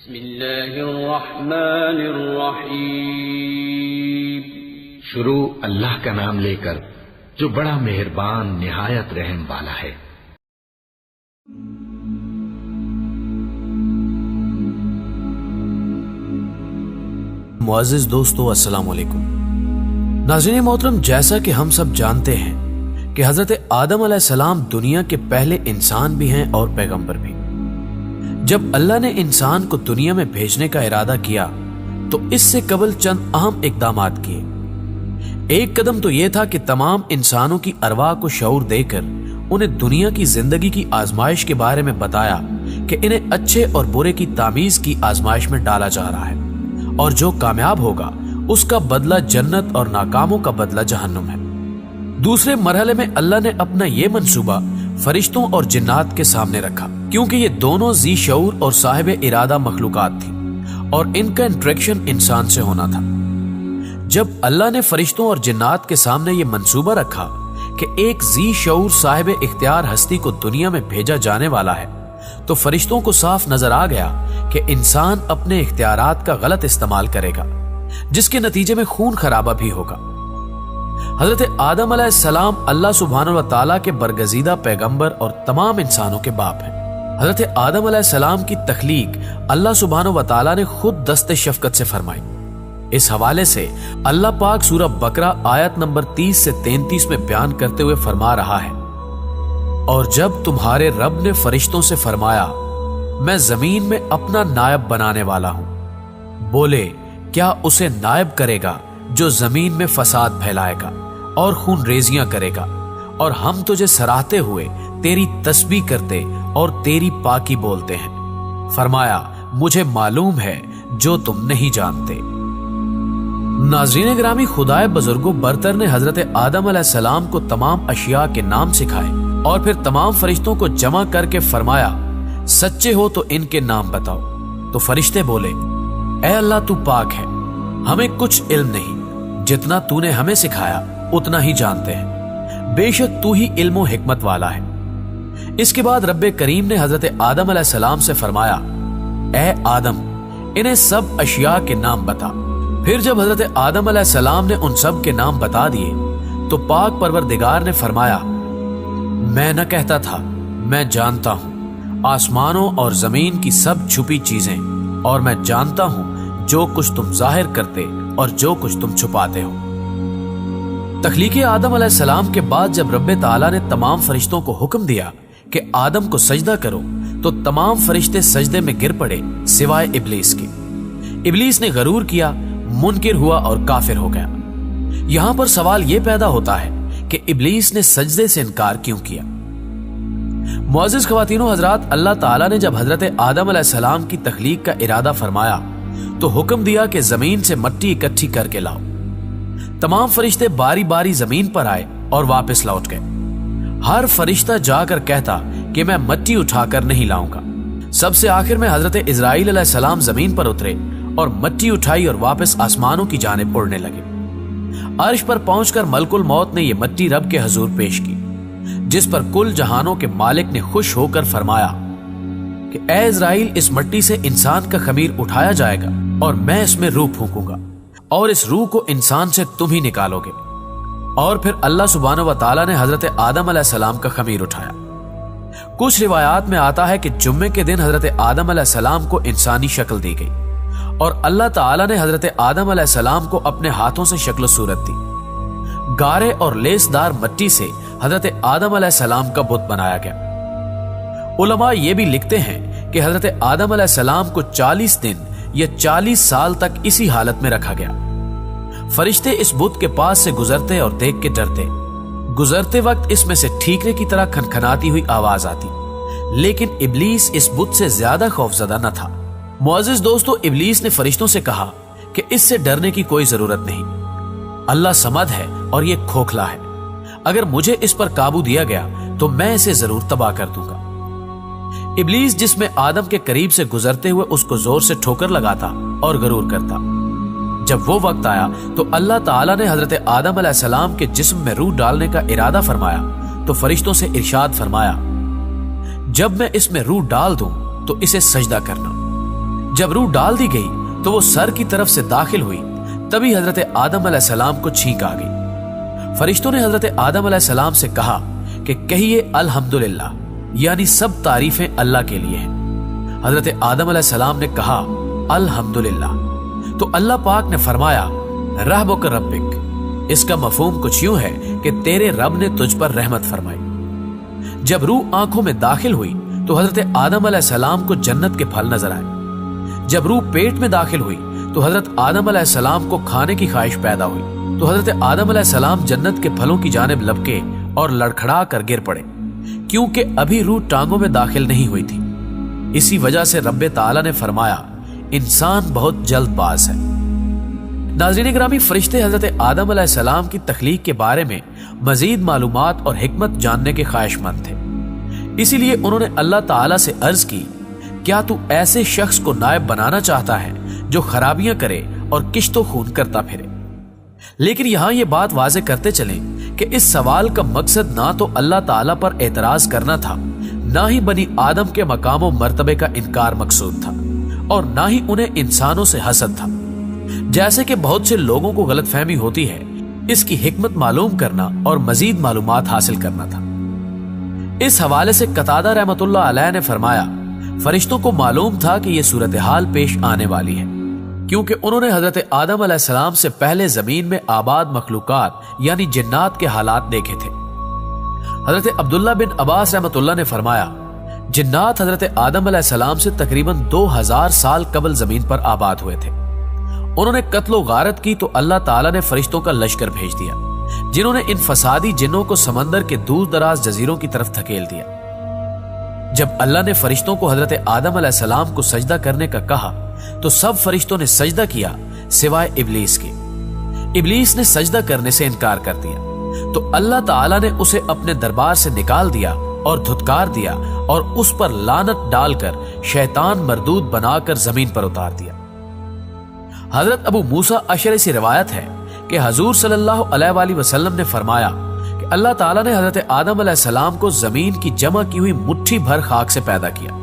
بسم اللہ الرحمن الرحیم۔ شروع اللہ کا نام لے کر جو بڑا مہربان نہایت رحم والا ہے۔ معزز دوستو، السلام علیکم۔ ناظرین محترم، جیسا کہ ہم سب جانتے ہیں کہ حضرت آدم علیہ السلام دنیا کے پہلے انسان بھی ہیں اور پیغمبر بھی۔ جب اللہ نے انسان کو دنیا میں بھیجنے کا ارادہ کیا تو اس سے قبل چند اہم اقدامات کیے۔ ایک قدم تو یہ تھا کہ تمام انسانوں کی ارواح کو شعور دے کر انہیں دنیا کی زندگی کی آزمائش کے بارے میں بتایا کہ انہیں اچھے اور برے کی تمیز کی آزمائش میں ڈالا جا رہا ہے، اور جو کامیاب ہوگا اس کا بدلہ جنت اور ناکاموں کا بدلہ جہنم ہے۔ دوسرے مرحلے میں اللہ نے اپنا یہ منصوبہ فرشتوں اور جنات کے سامنے رکھا، کیونکہ یہ دونوں ذی شعور اور صاحب ارادہ مخلوقات تھی اور ان کا انٹریکشن انسان سے ہونا تھا۔ جب اللہ نے فرشتوں اور جنات کے سامنے یہ منصوبہ رکھا کہ ایک ذی شعور صاحب اختیار ہستی کو دنیا میں بھیجا جانے والا ہے، تو فرشتوں کو صاف نظر آ گیا کہ انسان اپنے اختیارات کا غلط استعمال کرے گا، جس کے نتیجے میں خون خرابہ بھی ہوگا۔ حضرت آدم علیہ السلام اللہ سبحانہ و تعالیٰ کے برگزیدہ پیغمبر اور تمام انسانوں کے باپ ہیں۔ حضرت آدم علیہ السلام کی تخلیق اللہ سبحانہ و تعالیٰ نے خود دست شفقت سے فرمائی۔ اس حوالے سے اللہ پاک سورہ بقرہ آیت نمبر 30 سے 33 میں بیان کرتے ہوئے فرما رہا ہے، اور جب تمہارے رب نے فرشتوں سے فرمایا میں زمین میں اپنا نائب بنانے والا ہوں، بولے کیا اسے نائب کرے گا جو زمین میں فساد پھیلائے گا اور خون ریزیاں کرے گا، اور ہم تجھے سراہتے ہوئے تیری تسبیح کرتے اور تیری پاکی بولتے ہیں۔ فرمایا مجھے معلوم ہے جو تم نہیں جانتے۔ ناظرین گرامی، خدائے بزرگوں برتر نے حضرت آدم علیہ السلام کو تمام اشیاء کے نام سکھائے اور پھر تمام فرشتوں کو جمع کر کے فرمایا سچے ہو تو ان کے نام بتاؤ۔ تو فرشتے بولے اے اللہ تو پاک ہے، ہمیں کچھ علم نہیں، جتنا تو نے ہمیں سکھایا اتنا ہی جانتے ہیں، بے شک تو ہی علم و حکمت والا ہے۔ اس کے بعد رب کریم نے حضرت آدم علیہ السلام سے فرمایا اے آدم انہیں سب اشیاء کے نام بتا۔ پھر جب حضرت آدم علیہ السلام نے ان سب کے نام بتا دیے تو پاک پروردگار نے فرمایا میں نہ کہتا تھا، میں جانتا ہوں آسمانوں اور زمین کی سب چھپی چیزیں، اور میں جانتا ہوں جو کچھ تم ظاہر کرتے اور جو کچھ تم چھپاتے ہو۔ تخلیق آدم علیہ السلام کے بعد جب رب تعالیٰ نے تمام فرشتوں کو حکم دیا کہ آدم کو سجدہ کرو تو تمام فرشتے سجدے میں گر پڑے سوائے ابلیس کے۔ ابلیس نے غرور کیا، منکر ہوا اور کافر ہو گیا۔ یہاں پر سوال یہ پیدا ہوتا ہے کہ ابلیس نے سجدے سے انکار کیوں کیا؟ معزز خواتین و حضرات، اللہ تعالیٰ نے جب حضرت آدم علیہ السلام کی تخلیق کا ارادہ فرمایا تو حکم دیا کہ زمین سے مٹی اکٹھی کر کے لاؤ۔ تمام فرشتے باری باری زمین پر آئے اور واپس لوٹ گئے۔ ہر فرشتہ جا کر کہتا کہ میں مٹی اٹھا کر نہیں لاؤں گا۔ سب سے آخر میں حضرت اسرائیل علیہ السلام زمین پر اترے اور مٹی اٹھائی اور واپس آسمانوں کی جانب اڑنے لگے۔ عرش پر پہنچ کر ملک الموت نے یہ مٹی رب کے حضور پیش کی، جس پر کل جہانوں کے مالک نے خوش ہو کر فرمایا کہ اے اسرائیل اس مٹی سے انسان کا خمیر اٹھایا جائے گا اور میں اس میں روح پھونکوں گا اور اس روح کو انسان سے تم ہی نکالو گے۔ اور پھر اللہ سبحانہ و تعالیٰ نے حضرت آدم علیہ السلام کا خمیر اٹھایا۔ کچھ روایات میں آتا ہے کہ جمعے کے دن حضرت آدم علیہ السلام کو انسانی شکل دی گئی اور اللہ تعالیٰ نے حضرت آدم علیہ السلام کو اپنے ہاتھوں سے شکل و صورت دی۔ گارے اور لیس دار مٹی سے حضرت آدم علیہ السلام کا بت بنایا گیا۔ علماء یہ بھی لکھتے ہیں کہ حضرت آدم علیہ السلام کو 40 دن یا 40 سال تک اسی حالت میں رکھا گیا۔ فرشتے اس بت کے پاس سے گزرتے اور دیکھ کے ڈرتے۔ گزرتے وقت اس میں سے ٹھیکرے کی طرح کھنکھناتی ہوئی آواز آتی، لیکن ابلیس اس بت سے زیادہ خوفزدہ نہ تھا۔ معزز دوستو، ابلیس نے فرشتوں سے کہا کہ اس سے ڈرنے کی کوئی ضرورت نہیں، اللہ صمد ہے اور یہ کھوکھلا ہے، اگر مجھے اس پر قابو دیا گیا تو میں اسے ضرور تباہ کر دوں گا۔ ابلیس جس میں آدم کے قریب سے گزرتے ہوئے اس کو زور سے ٹھوکر لگاتا اور غرور کرتا۔ جب وہ وقت آیا تو اللہ تعالیٰ نے حضرت آدم علیہ السلام کے جسم میں روح ڈالنے کا ارادہ فرمایا تو فرشتوں سے ارشاد فرمایا جب میں اس میں روح ڈال دوں تو اسے سجدہ کرنا۔ जब रूह डाल दी गई तो वो सर की तरफ से दाखिल हुई, तभी हजरत आदम अलैहिस्सलाम को छींक आ गई। फरिश्तों ने हजरत आदम अलैहिस्सलाम से कहा कि कहिए अल्हम्दुलिल्लाह, यानी सब तारीफें अल्लाह के लिए हैं। हजरत आदम अलैहिस्सलाम ने कहा अल्हम्दुलिल्लाह, तो अल्लाह पाक ने फरमाया रहबुक रब्बिक। इसका मफहूम कुछ यूं है कि तेरे रब ने तुझ पर रहमत फरमाई। जब रूह आंखों में दाखिल हुई तो हजरत आदम अलैहिस्सलाम को जन्नत के फल नजर आए। जब रूह पेट में दाखिल हुई तो हजरत आदम अलैहिस्सलाम को खाने की ख्वाहिश पैदा हुई, तो हजरत आदम अलैहिस्सलाम जन्नत के फलों की जानिब लपके और लड़खड़ा कर गिर पड़े, क्योंकि अभी रूह टांगों में दाखिल नहीं हुई थी। इसी वजह से रब्बे ताला ने फरमाया इंसान बहुत जल्दबाज है। नाज़रीन गिरामी, फरिश्ते हजरत आदम अलैहिस्सलाम की तख्लीक के बारे में मजीद मालूमात और हिकमत जानने के ख्वाहिशमंद थे। इसीलिए उन्होंने अल्लाह ताला से अर्ज की, क्या तू ऐसे शख्स को नायब बनाना चाहता है जो खराबियां करे और किश्तो खून करता फिरे? लेकिन यहां ये बात वाज़े करते चलें कि इस सवाल का मकसद ना तो अल्लाह ताला पर एतराज करना था, ना ही बनी आदम के मकाम और मर्तबे का इनकार मकसूद था, और ना ही उन्हें इंसानों से हसद था। जैसे कि बहुत से लोगों को गलतफहमी होती है, इसकी हिकमत मालूम करना और मजीद मालूमात हासिल करना था। इस हवाले से कतादा रहमतुल्लाह अलैह ने फरमाया, फरिश्तों को मालूम था कि यह सूरत हाल पेश आने वाली है, क्योंकि उन्होंने हजरत आदम अलैहिस्सलाम से पहले जमीन में आबाद मखलूकात यानी जिन्नात के हालात देखे थे। हजरत अब्दुल्ला बिन अब्बास रहमतुल्लाह ने फरमाया, जिन्नात हजरत आदम अलैहिस्सलाम से तकरीबन 2000 साल कबल जमीन पर आबाद हुए थे। उन्होंने कत्लो गारत की तो अल्लाह ताला ने फरिश्तों का लश्कर भेज दिया, जिन्होंने इन फसादी जिन्नों को समंदर के दूर दराज जजीरों की तरफ धकेल दिया। जब अल्लाह ने फरिश्तों को हजरत आदम अलैहिस्सलाम को सजदा करने का कहा तो सब फरिश्तों ने सजदा किया सिवाय इब्लीस के। इब्लीस ने सजदा करने से इनकार कर दिया तो अल्लाह ताला ने उसे अपने दरबार से निकाल दिया और धुतकार दिया और उस पर लानत डालकर शैतान मरदूद बनाकर जमीन पर उतार दिया। हजरत अबू मूसा अशरी से रिवायत है कि हजूर सल्लल्लाहु अलैहि वसल्लम ने फरमाया कि अल्लाह ताला ने हजरत आदम अलैहिस्सलाम को जमीन की जमा की हुई मुट्ठी भर खाक से पैदा किया।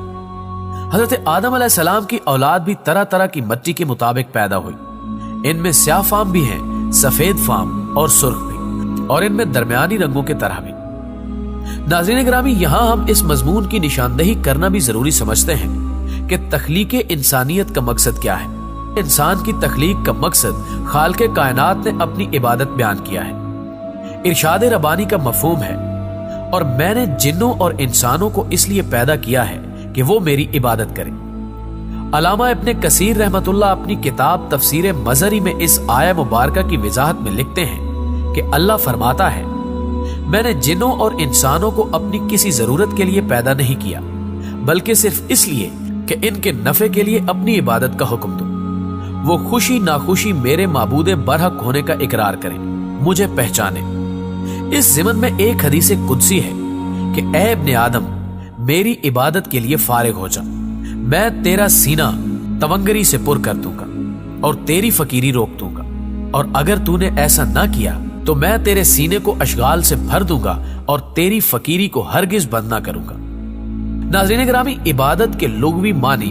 हजरत आदम अलैहिस्सलाम की औलाद भी तरह तरह की मिट्टी के मुताबिक पैदा हुई। इनमें स्याह फाम भी हैं, सफेद फाम और सुर्ख भी, और इनमें दरमियानी रंगों के तरह भी। नाज़रीन गिरामी, यहां हम इस मजमून की निशानदही करना भी जरूरी समझते हैं कि तख्लीक इंसानियत का मकसद क्या है। इंसान की तख्लीक का मकसद खालिक़े कायनात ने अपनी इबादत बयान किया है। इरशाद रब्बानी का मफहूम है, और मैंने जिन्नों और इंसानों को इसलिए पैदा किया है कि वो मेरी इबादत करें। अलामा इब्ने कसीर रहमतुल्लाह अपनी किताब तफसीर मज़री में इस आया मुबारका की वजाहत में लिखते हैं कि अल्लाह फरमाता है, मैंने जिन्नों और इंसानों को अपनी किसी जरूरत के लिए पैदा नहीं किया, बल्कि सिर्फ इसलिए कि इनके नफे के लिए अपनी इबादत का हुक्म दूं। वो खुशी नाखुशी मेरे माबूदे बरहक होने का इकरार करें, मुझे पहचाने। इस ज़िमन में एक हदीस कुदसी है कि ऐ इब्ने आदम, मेरी इबादत के लिए फारिग हो जा, मैं तेरा सीना तवंगरी से पुर कर दूंगा और तेरी फकीरी रोक दूंगा, और अगर तूने ऐसा ना किया तो मैं तेरे सीने को अशगाल से भर दूंगा और तेरी फकीरी को हरगिज बंद ना करूंगा। नाज़रीन गिरामी, इबादत के लुग़वी मानी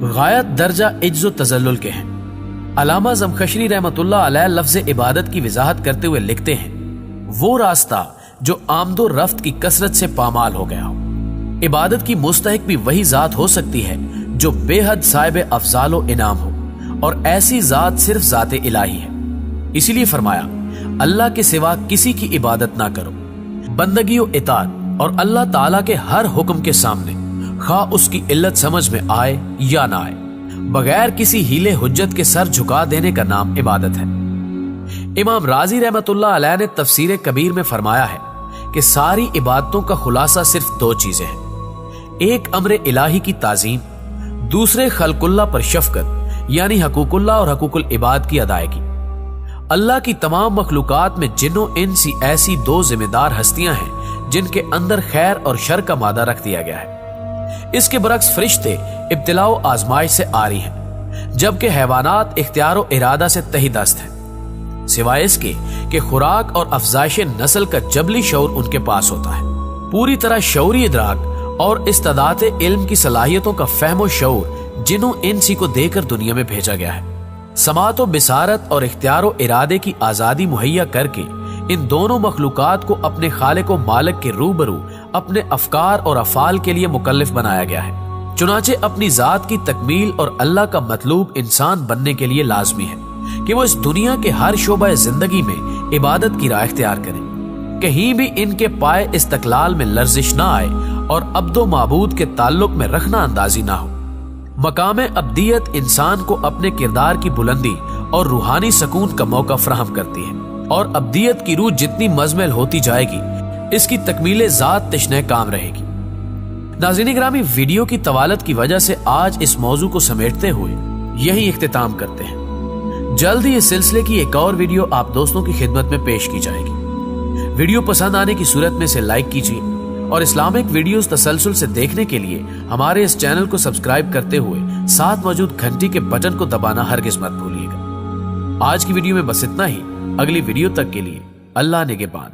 गायत दर्जा इज्ज़ो तज़ल्लुल के हैं। अलामा ज़मख़शरी रहमतुल्लाह अलैह लफ्ज़ इबादत की वजाहत करते हुए लिखते हैं, वो रास्ता जो आमदो रफ्त की कसरत से पामाल हो गया हो। इबादत की मुस्तहिक भी वही जात हो सकती है जो बेहद साहिब अफजालो इनाम हो, और ऐसी जात सिर्फ जाते इलाही है। इसीलिए फरमाया, अल्लाह के सिवा किसी की इबादत ना करो। बंदगी और इताअत और अल्लाह ताला के हर हुक्म के सामने, खा उसकी इल्लत समझ में आए या ना आए, बगैर किसी हीले हुज्जत के सर झुका देने का नाम इबादत है। इमाम राजी रहमतुल्लाह अलैह ने तफसीर कबीर में फरमाया है कि सारी इबादतों का खुलासा सिर्फ दो चीजें हैं, एक अम्र इलाही की ताजीम, दूसरे खल्कुल्लाह पर शफकत यानी हकूकुल्लाह और हकूकुल इबाद की अदायगी। अल्लाह की तमाम मखलूकात में जिन्नों इंसी ऐसी दो जिम्मेदार हस्तियां हैं जिनके अंदर खैर और शर का मादा रख दिया गया है। इसके बरक्स फरिश्ते इब्तिला और आजमाइश से आरी हैं, जबकि हैवानात इख्तियार और इरादा से तही दस्त हैं, सिवाय इसके कि खुराक और अफजाइश नस्ल का जबली शऊर उनके पास होता है। पूरी तरह शऊरी इदराक और इस्तादात इल्म की सलाहियतों का फहमो शऊर जिन्हों इंसी को देकर दुनिया में भेजा गया है। समात व बिसारत और इख्तियार व इरादे की आजादी मुहैया करके इन दोनों मखलूकात को अपने खालिक व मालिक के रूबरू अपने अफकार और अफाल के लिए मुकल्लिफ बनाया गया है। चुनाचे अपनी जात की तकमील और अल्लाह का मतलूब इंसान बनने के लिए लाजमी है कि वो इस दुनिया के हर शोबा जिंदगी में इबादत की राह इख्तियार करें। कहीं भी इनके पाए इस्तकलाल में लर्जिश ना आए और अब्दो माबूद के ताल्लुक में रखना अंदाजी ना हो। मकाम अब्दियत इंसान को अपने किरदार की बुलंदी और रूहानी सकून का मौका फराहम करती है, और अब्दियत की रूह जितनी मजमल होती जाएगी इसकी तकमीले जात तशने काम रहेगी। नाज़रीन गिरामी, वीडियो की तवालत की वजह से आज इस मौजू को समेटते हुए यही इख्तिताम करते हैं। जल्द ही इस सिलसिले की एक और वीडियो आप दोस्तों की खिदमत में पेश की जाएगी। वीडियो पसंद आने की सूरत में इसे लाइक कीजिए और इस्लामिक वीडियोस तसलसल से देखने के लिए हमारे इस चैनल को सब्सक्राइब करते हुए साथ मौजूद घंटी के बटन को दबाना हरगिज मत भूलिएगा। आज की वीडियो में बस इतना ही। अगली वीडियो तक के लिए अल्लाह निगहबान।